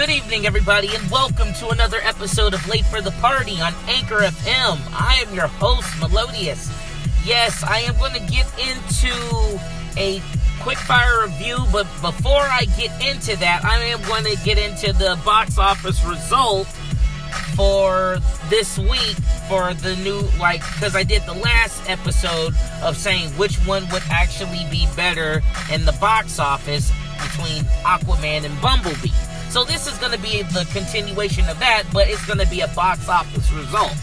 Good evening, everybody, and welcome to another episode of Late for the Party on Anchor FM. I am your host, Melodious. Yes, I am going to get into a quickfire review, but before I get into that, I am going to get into the box office result for this week for the new, because I did the last episode of saying which one would actually be better in the box office between Aquaman and Bumblebee. So this is going to be the continuation of that, but it's going to be a box office result.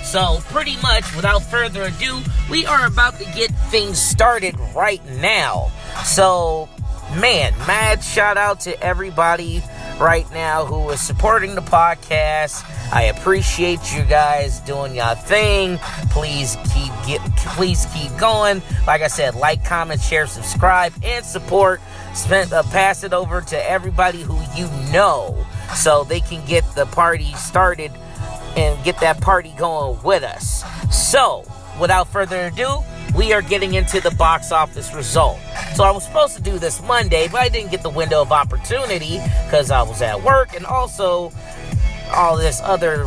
So pretty much, without further ado, we are about to get things started right now. So, mad shout out to everybody right now who is supporting the podcast. I appreciate you guys doing your thing. Please keep going. Like I said, like, comment, share, subscribe, and support. Pass it over to everybody who you know so they can get the party started and get that party going with us. So, without further ado, we are getting into the box office result. So I was supposed to do this Monday, but I didn't get the window of opportunity because I was at work and also all this other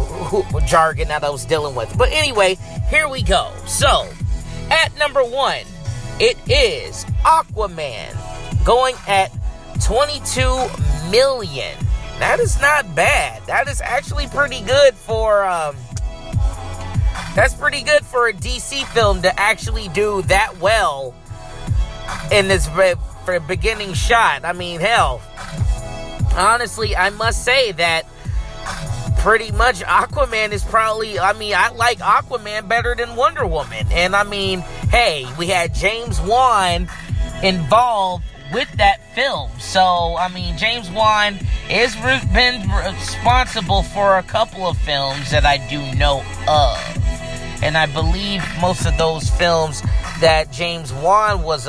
jargon that I was dealing with. But anyway, here we go. So, at number 1, it is Aquaman, going at 22 million. That is not bad. That is actually pretty good for that's pretty good for a DC film to actually do that well in this for beginning shot. I mean, hell, honestly, I must say that pretty much Aquaman is probably, I like Aquaman better than Wonder Woman. And I mean, hey, we had James Wan involved with that film. So, I mean, James Wan has been responsible for a couple of films that I do know of. And I believe most of those films that James Wan was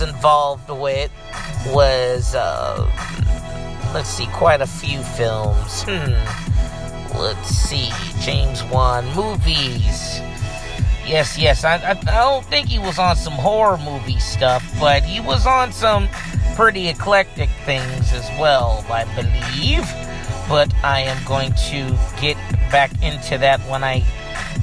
involved with was, let's see, quite a few films. Let's see, James Wan movies. Yes, I don't think he was on some horror movie stuff, but he was on some pretty eclectic things as well, I believe. But I am going to get back into that when I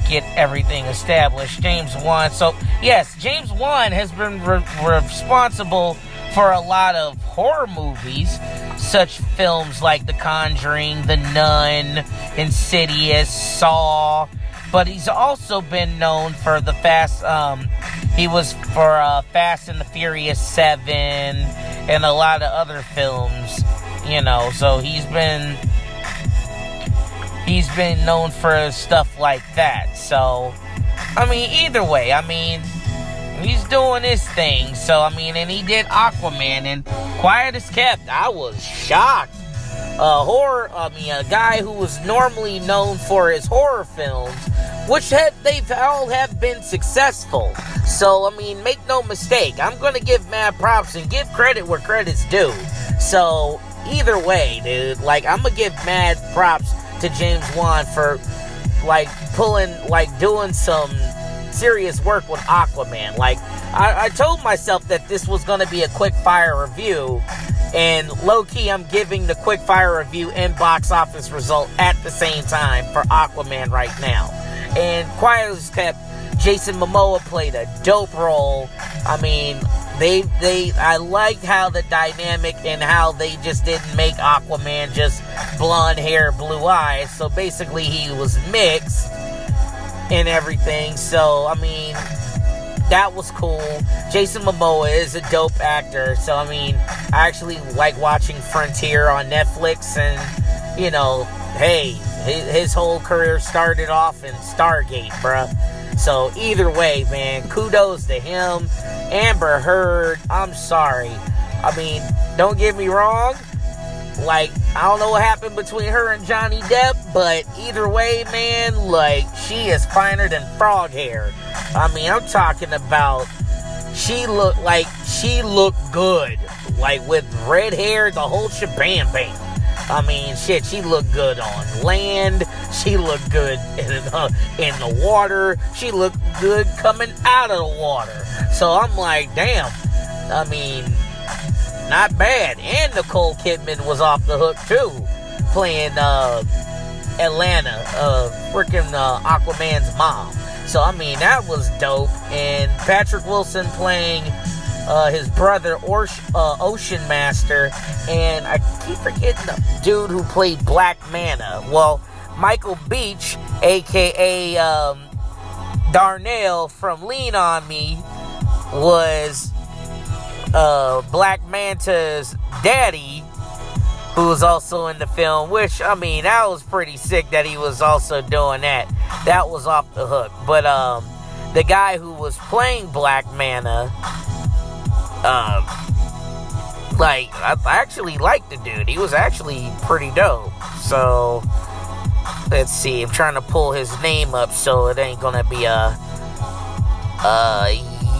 get everything established. James Wan. So, yes, James Wan has been responsible for a lot of horror movies, such films like The Conjuring, The Nun, Insidious, Saw. But he's also been known for the he was for Fast and the Furious 7 and a lot of other films, you know. So he's been known for stuff like that. So, I mean, either way, I mean, he's doing his thing. So, I mean, and he did Aquaman, and quiet as kept, I was shocked. A guy who was normally known for his horror films, which they've all have been successful. So, I mean, make no mistake, I'm going to give mad props and give credit where credit's due. So, either way, dude, I'm going to give mad props to James Wan for, doing some serious work with Aquaman. I told myself that this was going to be a quick fire review, and low-key, I'm giving the quick fire review and box office result at the same time for Aquaman right now. And quiet as kept, Jason Momoa played a dope role. I mean, I like how the dynamic and how they just didn't make Aquaman just blonde hair, blue eyes. So basically, he was mixed and everything. So, I mean, that was cool. Jason Momoa is a dope actor. So, I mean, I actually like watching Frontier on Netflix. And, you know, hey, his whole career started off in Stargate, bruh. So, either way, man, kudos to him. Amber Heard, I'm sorry. I mean, don't get me wrong. I don't know what happened between her and Johnny Depp, but either way, man, she is finer than frog hair. I mean, I'm talking about, she looked good. With red hair, the whole shebang bang. I mean, shit, she looked good on land. She looked good in the water. She looked good coming out of the water. So I'm like, damn. I mean, not bad. And Nicole Kidman was off the hook too, playing Atlanta, freaking Aquaman's mom. So I mean, that was dope. And Patrick Wilson playing his brother, Ocean Master, and I keep forgetting the dude who played Black Manta. Well, Michael Beach, aka Darnell from Lean On Me, was Black Manta's daddy, who was also in the film, which, I mean, that was pretty sick that he was also doing that. That was off the hook. But the guy who was playing Black Manta, I actually liked the dude. He was actually pretty dope. So, let's see. I'm trying to pull his name up so it ain't gonna be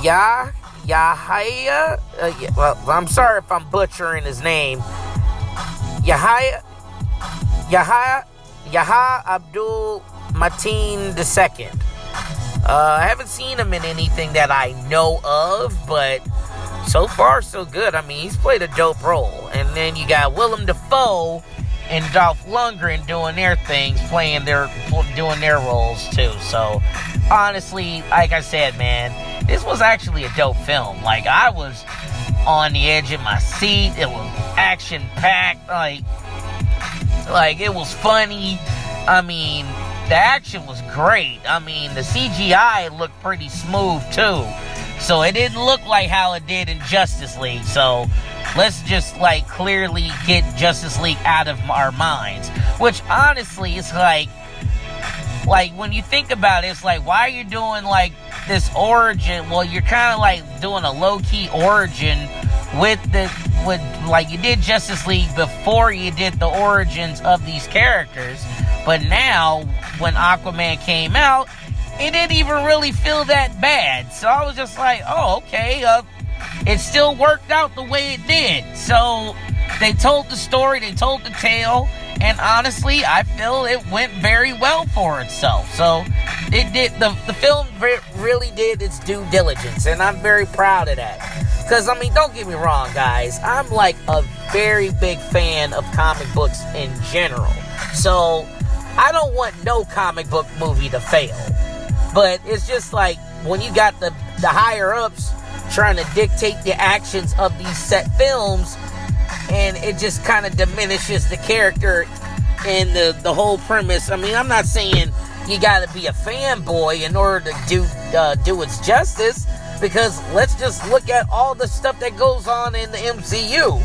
Yahya. Well, I'm sorry if I'm butchering his name. Yahya Abdul Mateen II. I haven't seen him in anything that I know of, but so far so good. I mean, he's played a dope role. And then you got Willem Dafoe and Dolph Lundgren doing their things, doing their roles too. So honestly, like I said, man, this was actually a dope film. Like, I was on the edge of my seat. It was action-packed. Like it was funny. I mean, the action was great. I mean, the CGI looked pretty smooth too. So it didn't look like how it did in Justice League. So let's just clearly get Justice League out of our minds. Which honestly is like when you think about it, it's like, why are you doing this origin? Well, you're kind of doing a low-key origin with you did Justice League before you did the origins of these characters. But now, when Aquaman came out, it didn't even really feel that bad. So I was just like, oh, okay, it still worked out the way it did. So they told the story, they told the tale, and honestly, I feel it went very well for itself. So it did. The film really did its due diligence, and I'm very proud of that. Because, I mean, don't get me wrong, guys. I'm a very big fan of comic books in general. So I don't want no comic book movie to fail. But it's just when you got the higher-ups trying to dictate the actions of these set films, and it just kind of diminishes the character and the whole premise. I mean, I'm not saying you got to be a fanboy in order to do its justice, because let's just look at all the stuff that goes on in the MCU.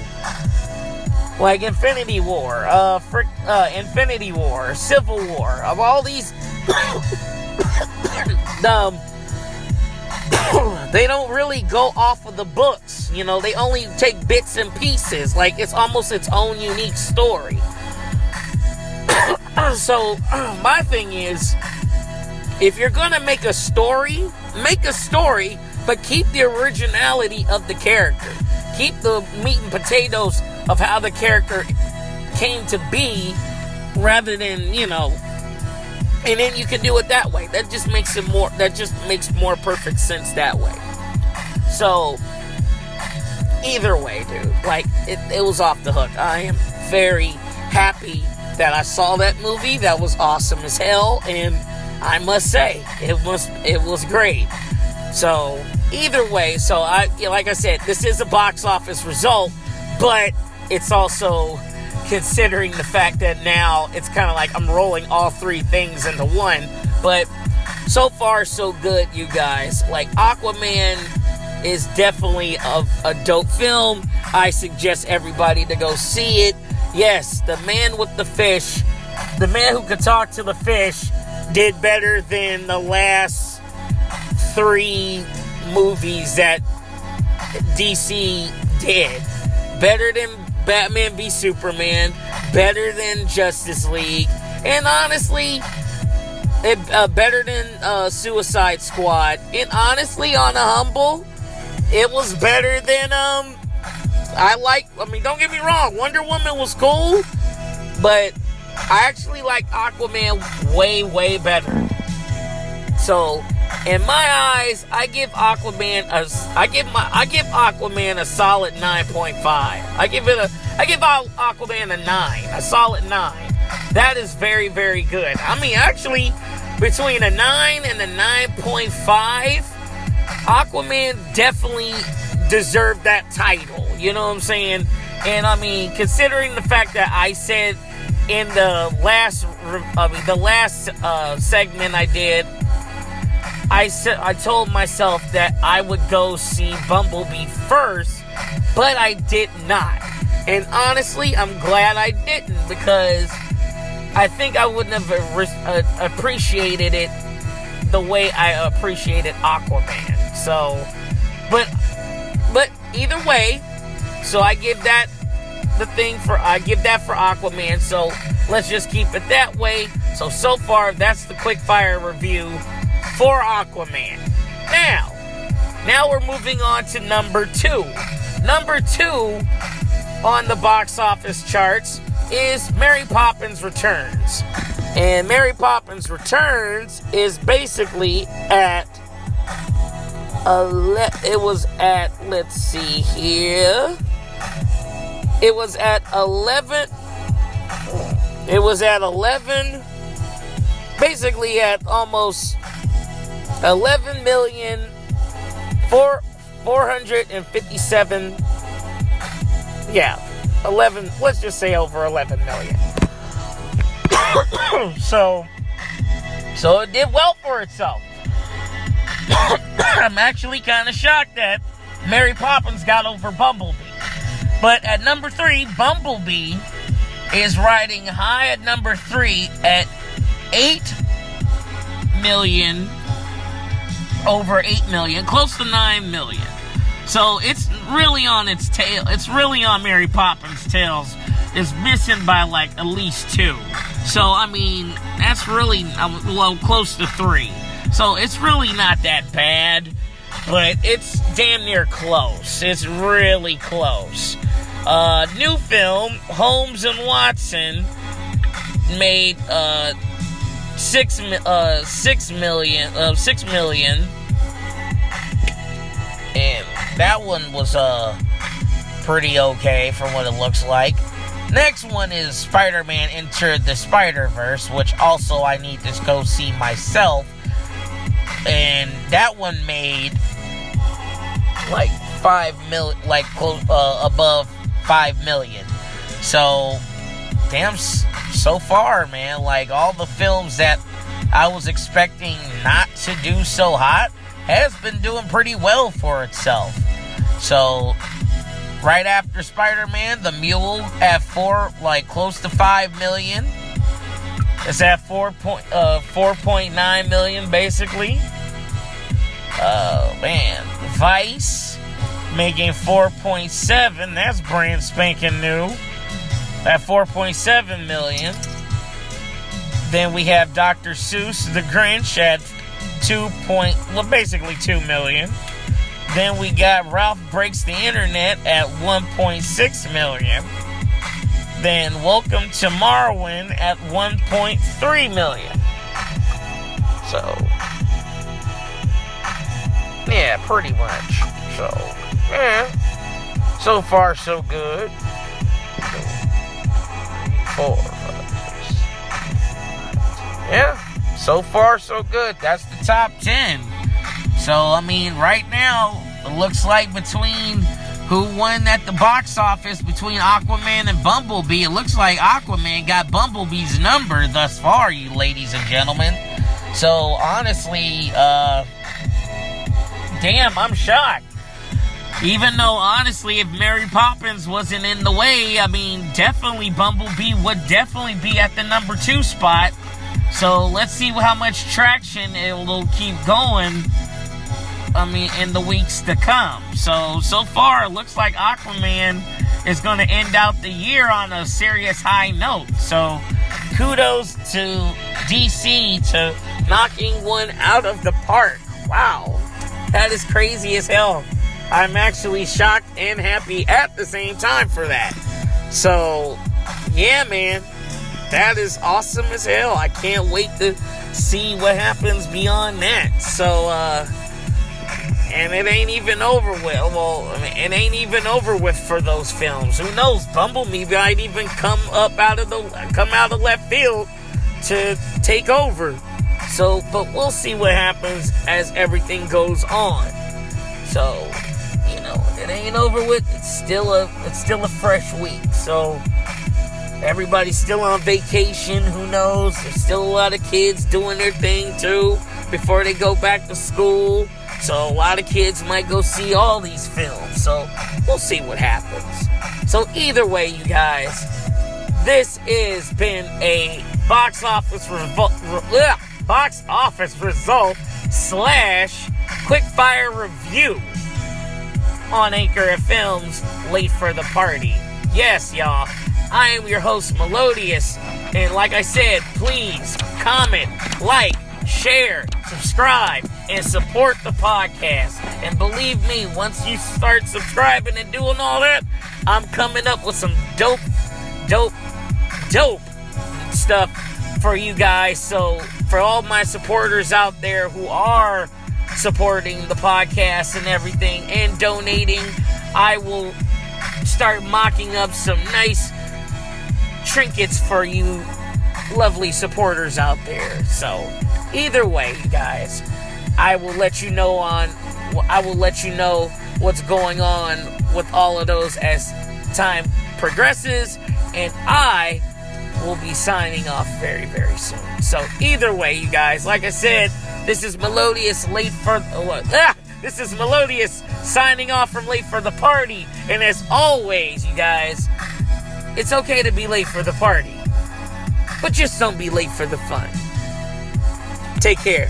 Like Infinity War, Civil War, of all these... they don't really go off of the books. You know, they only take bits and pieces. It's almost its own unique story. So, my thing is, if you're gonna make a story, but keep the originality of the character. Keep the meat and potatoes of how the character came to be, rather than, and then you can do it that way. That just makes more perfect sense that way. So, either way, dude, it was off the hook. I am very happy that I saw that movie. That was awesome as hell, and I must say, it was great. So, either way, like I said, this is a box office result, but it's also considering the fact that now it's kind of I'm rolling all three things into one. But so far, so good, you guys. Aquaman is definitely a dope film. I suggest everybody to go see it. Yes, the man with the fish, the man who could talk to the fish, did better than the last 3 movies that DC did. Better than Batman v Superman, better than Justice League, and honestly, better than Suicide Squad. And honestly, on a humble, it was better than don't get me wrong, Wonder Woman was cool, but I actually like Aquaman way, way better. So, In my eyes, I give Aquaman a solid 9.5. I give Aquaman a 9, a solid 9. That is very, very good. I mean, actually, between a 9 and a 9.5, Aquaman definitely deserved that title. You know what I'm saying? And I mean, considering the fact that I said in the last segment I did, I told myself that I would go see Bumblebee first, but I did not. And honestly, I'm glad I didn't, because I think I wouldn't have appreciated it the way I appreciated Aquaman. So, but either way, so I give that for Aquaman. So let's just keep it that way. So far, that's the Quickfire review for Aquaman. Now we're moving on to number 2. Number 2 on the box office charts is Mary Poppins Returns. And Mary Poppins Returns is basically at it was at 11, basically at almost 11,457. Yeah, 11. Let's just say over 11 million. So it did well for itself. I'm actually kind of shocked that Mary Poppins got over Bumblebee. But at number 3, Bumblebee is riding high at number 3 at 8 million, over 8 million, close to 9 million. So it's really on its tail. It's really on Mary Poppins' tails. It's missing by like at least 2. So, I mean, that's really, close to 3. So it's really not that bad, but it's damn near close. It's really close. New film, Holmes and Watson, made 6 million, and that one was pretty okay from what it looks like. Next one is Spider-Man Enter the Spider-Verse, which also I need to go see myself. And that one made like 5 million, like above 5 million. So, damn, so far, man, like all the films that I was expecting not to do so hot has been doing pretty well for itself. So, right after Spider-Man, The Mule at close to 5 million. It's at 4.9 million, basically. Oh, man. Vice, making 4.7. That's brand spanking new. At 4.7 million. Then we have Dr. Seuss, The Grinch, at basically 2 million. Then we got Ralph Breaks the Internet at 1.6 million. Then Welcome to Marwen at 1.3 million. So, yeah, pretty much. So, yeah. So far, so good. 4, 5, 6. Yeah. So far, so good. That's the top 10. So, I mean, right now, it looks like between who won at the box office between Aquaman and Bumblebee, it looks like Aquaman got Bumblebee's number thus far, you ladies and gentlemen. So, honestly, damn, I'm shocked. Even though, honestly, if Mary Poppins wasn't in the way, I mean, definitely Bumblebee would definitely be at the number 2 spot. So, let's see how much traction it will keep going, I mean, in the weeks to come. So far, it looks like Aquaman is going to end out the year on a serious high note. So, kudos to DC to knocking one out of the park. Wow. That is crazy as hell. I'm actually shocked and happy at the same time for that. So, yeah, man. That is awesome as hell. I can't wait to see what happens beyond that. So, and it ain't even over with. Well, I mean, it ain't even over with for those films. Who knows? Bumblebee might even come out of left field to take over. So, but we'll see what happens as everything goes on. So, you know, it ain't over with. It's still a fresh week. So, everybody's still on vacation. Who knows? There's still a lot of kids doing their thing too before they go back to school. So, a lot of kids might go see all these films. So, we'll see what happens. So, either way, you guys, this has been a box office result / Quickfire review on Anchor FM's Late for the Party. Yes, y'all, I am your host, Melodious, and like I said, please comment, like, share, subscribe, and support the podcast. And believe me, once you start subscribing and doing all that, I'm coming up with some dope stuff for you guys. So for all my supporters out there who are supporting the podcast and everything and donating, I will start mocking up some nice trinkets for you lovely supporters out there. So either way, you guys, I will let you know what's going on with all of those as time progresses, and I will be signing off very, very soon. So either way, you guys, like I said, this is Melodious signing off from Late for the Party. And as always, you guys, it's okay to be late for the party, but just don't be late for the fun. Take care.